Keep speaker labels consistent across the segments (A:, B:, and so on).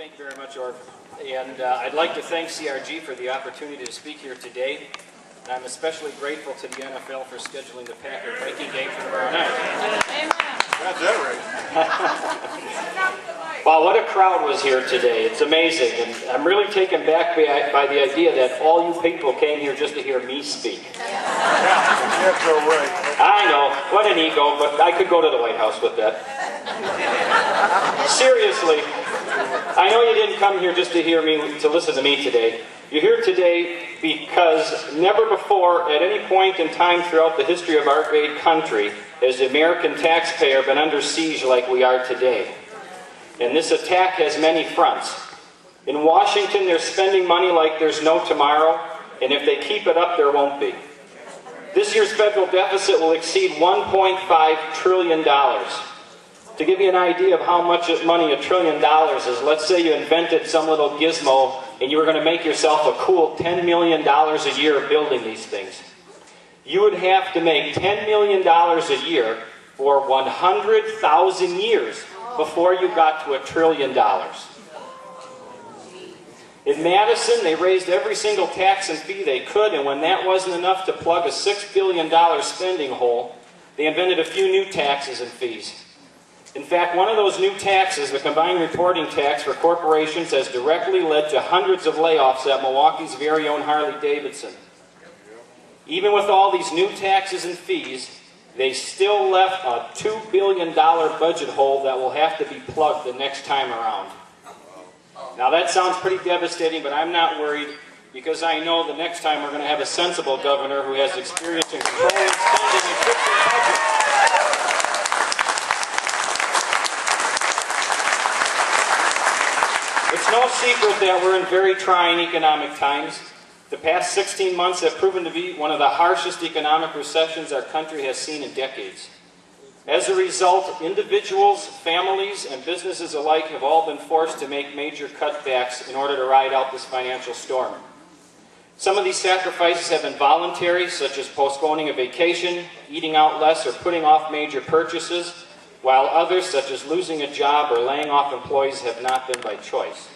A: Thank you very much, Orv. And I'd like to thank CRG for the opportunity to speak here today. And I'm especially grateful to the NFL for scheduling the Packer Viking game for tomorrow night.
B: Amen.
C: Got that right.
A: Wow, what a crowd was here today. It's amazing. And I'm really taken back by the idea that all you people came here just to hear me speak.
C: Yeah, that's all right.
A: I know, what an ego, but I could go to the White House with that. Seriously, I know you didn't come here just to hear me, to listen to me today. You're here today because never before, at any point in time throughout the history of our great country, has the American taxpayer been under siege like we are today. And this attack has many fronts. In Washington, they're spending money like there's no tomorrow, and if they keep it up, there won't be. This year's federal deficit will exceed $1.5 trillion. To give you an idea of how much money $1 trillion is, let's say you invented some little gizmo and you were going to make yourself a cool $10 million a year building these things. You would have to make $10 million a year for 100,000 years before you got to $1 trillion. In Madison, they raised every single tax and fee they could, and when that wasn't enough to plug a $6 billion spending hole, they invented a few new taxes and fees. In fact, one of those new taxes, the combined reporting tax for corporations, has directly led to hundreds of layoffs at Milwaukee's very own Harley-Davidson. Even with all these new taxes and fees, they still left a $2 billion budget hole that will have to be plugged the next time around. Now that sounds pretty devastating, but I'm not worried because I know the next time we're going to have a sensible governor who has experience in controlling spending and fixing budgets. It's no secret that we're in very trying economic times. The past 16 months have proven to be one of the harshest economic recessions our country has seen in decades. As a result, individuals, families, and businesses alike have all been forced to make major cutbacks in order to ride out this financial storm. Some of these sacrifices have been voluntary, such as postponing a vacation, eating out less, or putting off major purchases, while others, such as losing a job or laying off employees, have not been by choice.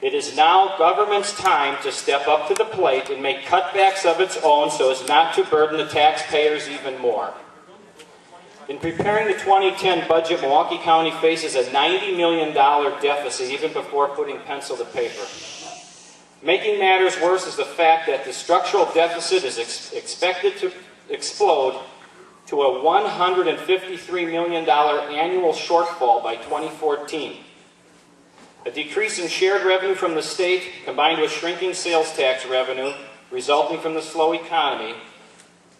A: It is now government's time to step up to the plate and make cutbacks of its own so as not to burden the taxpayers even more. In preparing the 2010 budget, Milwaukee County faces a $90 million deficit even before putting pencil to paper. Making matters worse is the fact that the structural deficit is expected to explode to a $153 million annual shortfall by 2014. A decrease in shared revenue from the state, combined with shrinking sales tax revenue resulting from the slow economy,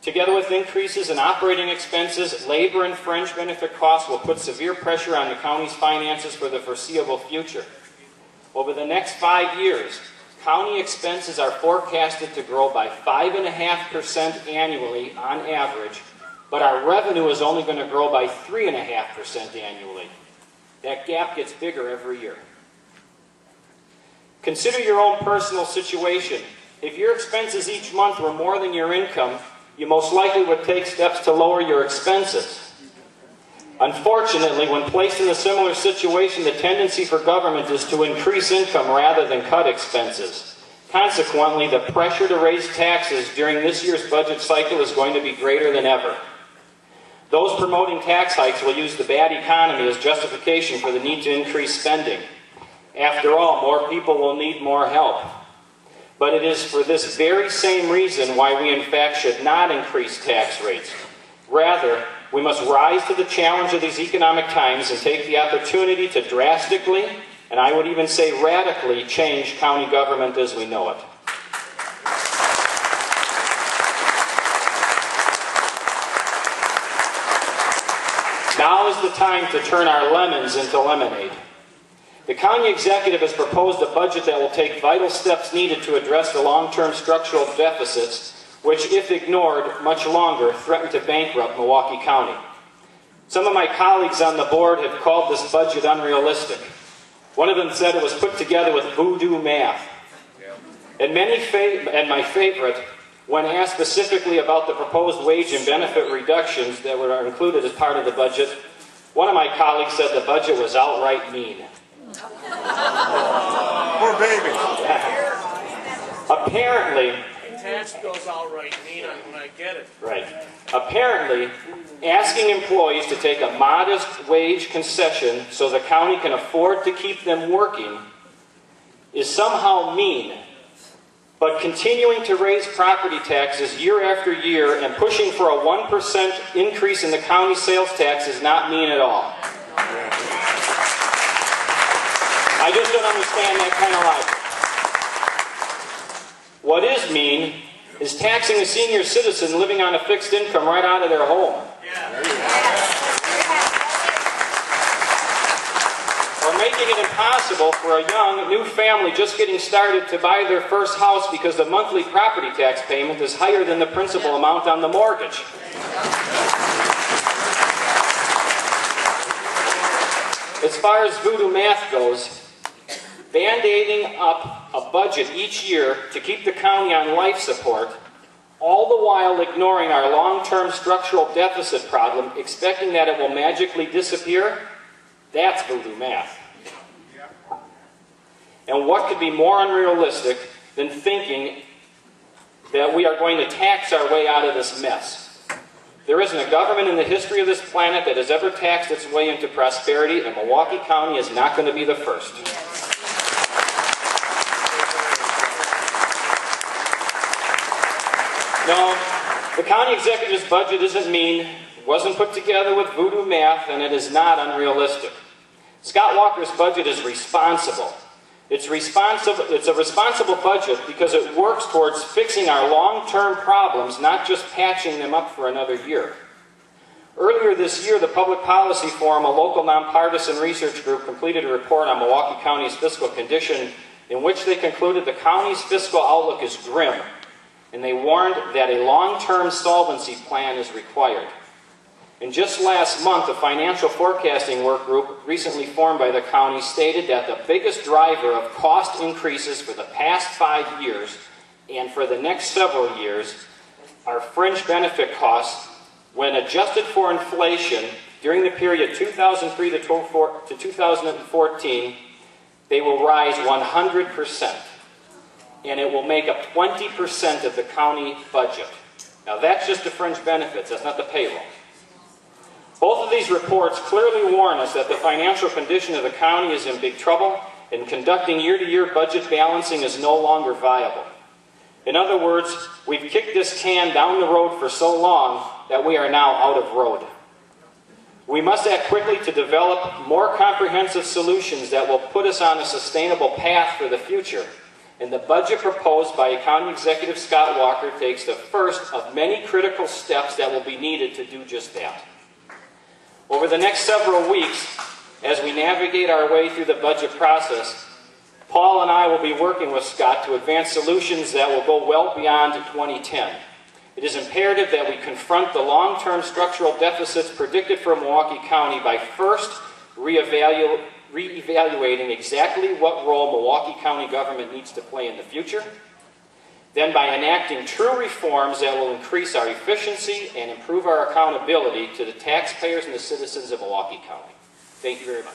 A: together with increases in operating expenses, labor, and fringe benefit costs will put severe pressure on the county's finances for the foreseeable future. Over the next 5 years, county expenses are forecasted to grow by 5.5% annually on average, but our revenue is only going to grow by 3.5% annually. That gap gets bigger every year. Consider your own personal situation. If your expenses each month were more than your income, you most likely would take steps to lower your expenses. Unfortunately, when placed in a similar situation, the tendency for government is to increase income rather than cut expenses. Consequently, the pressure to raise taxes during this year's budget cycle is going to be greater than ever. Those promoting tax hikes will use the bad economy as justification for the need to increase spending. After all, more people will need more help. But it is for this very same reason why we in fact should not increase tax rates. Rather, we must rise to the challenge of these economic times and take the opportunity to drastically, and I would even say radically, change county government as we know it. Now is the time to turn our lemons into lemonade. The county executive has proposed a budget that will take vital steps needed to address the long-term structural deficits, which, if ignored much longer, threaten to bankrupt Milwaukee County. Some of my colleagues on the board have called this budget unrealistic. One of them said it was put together with voodoo math. And my favorite, when asked specifically about the proposed wage and benefit reductions that were included as part of the budget, one of my colleagues said the budget was outright mean. Apparently,
B: Tax bill's all right, Nina, when I get it.
A: right. Apparently, asking employees to take a modest wage concession so the county can afford to keep them working is somehow mean. But continuing to raise property taxes year after year and pushing for a 1% increase in the county sales tax is not mean at all. I just don't understand that kind of logic. What is mean is taxing a senior citizen living on a fixed income right out of their home. Or making it impossible for a young, new family just getting started to buy their first house because the monthly property tax payment is higher than the principal amount on the mortgage. As far as voodoo math goes, band-aiding up a budget each year to keep the county on life support, all the while ignoring our long-term structural deficit problem, expecting that it will magically disappear, that's voodoo math. And what could be more unrealistic than thinking that we are going to tax our way out of this mess? There isn't a government in the history of this planet that has ever taxed its way into prosperity, and Milwaukee County is not going to be the first. No, the county executive's budget isn't mean, it wasn't put together with voodoo math, and it is not unrealistic. Scott Walker's budget is responsible. It's a responsible budget because it works towards fixing our long-term problems, not just patching them up for another year. Earlier this year, the Public Policy Forum, a local nonpartisan research group, completed a report on Milwaukee County's fiscal condition in which they concluded the county's fiscal outlook is grim, and they warned that a long-term solvency plan is required. And just last month, a financial forecasting work group recently formed by the county stated that the biggest driver of cost increases for the past 5 years and for the next several years are fringe benefit costs when adjusted for inflation during the period 2003 to 2014, they will rise 100%. And it will make up 20% of the county budget. Now that's just the fringe benefits, that's not the payroll. Both of these reports clearly warn us that the financial condition of the county is in big trouble, and conducting year-to-year budget balancing is no longer viable. In other words, we've kicked this can down the road for so long that we are now out of road. We must act quickly to develop more comprehensive solutions that will put us on a sustainable path for the future. And the budget proposed by County Executive Scott Walker takes the first of many critical steps that will be needed to do just that. Over the next several weeks, as we navigate our way through the budget process, Paul and I will be working with Scott to advance solutions that will go well beyond 2010. It is imperative that we confront the long-term structural deficits predicted for Milwaukee County by first reevaluating exactly what role Milwaukee County government needs to play in the future, then by enacting true reforms that will increase our efficiency and improve our accountability to the taxpayers and the citizens of Milwaukee County. Thank you very much.